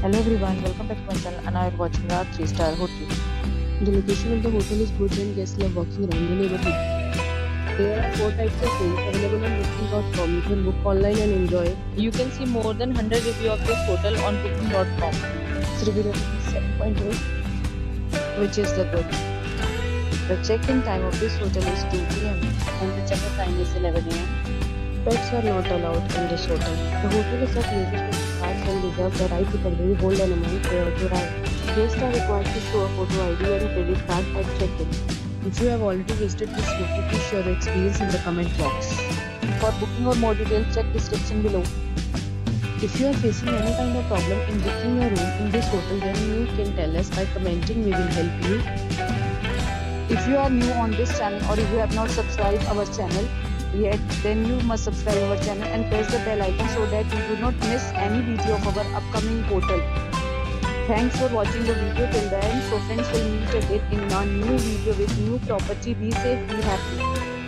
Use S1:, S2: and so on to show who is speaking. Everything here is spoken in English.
S1: Hello everyone, welcome back to my channel and I am watching a 3-star hotel.
S2: The location of the hotel is good and guests love walking around the neighborhood. There are 4 types of rooms available on booking.com. You can book online and enjoy it.
S1: You can see more than 100 reviews of this hotel on booking.com.
S2: Its review rating is 7.8, which is the good.
S1: The check-in time of this hotel is 2 p.m.
S2: And the check-out time is 11 a.m. Pets are not allowed in this hotel. The hotel is not used for cards and reserves the right to temporarily hold an amount prior to arrival. Guests are required to show a photo ID and credit card at check-in. If you have already visited this hotel, please share your experience in the comment box.
S1: For booking or more details, check description below.
S2: If you are facing any kind of problem in booking a room in this hotel, then you can tell us by commenting. We will help you.
S1: If you are new on this channel or if you have not subscribed our channel yet, then you must subscribe our channel and press the bell icon so that you do not miss any video of our upcoming hotel. Thanks for watching the video till the end. So friends, will meet again in a new video with new property. Be safe, be happy.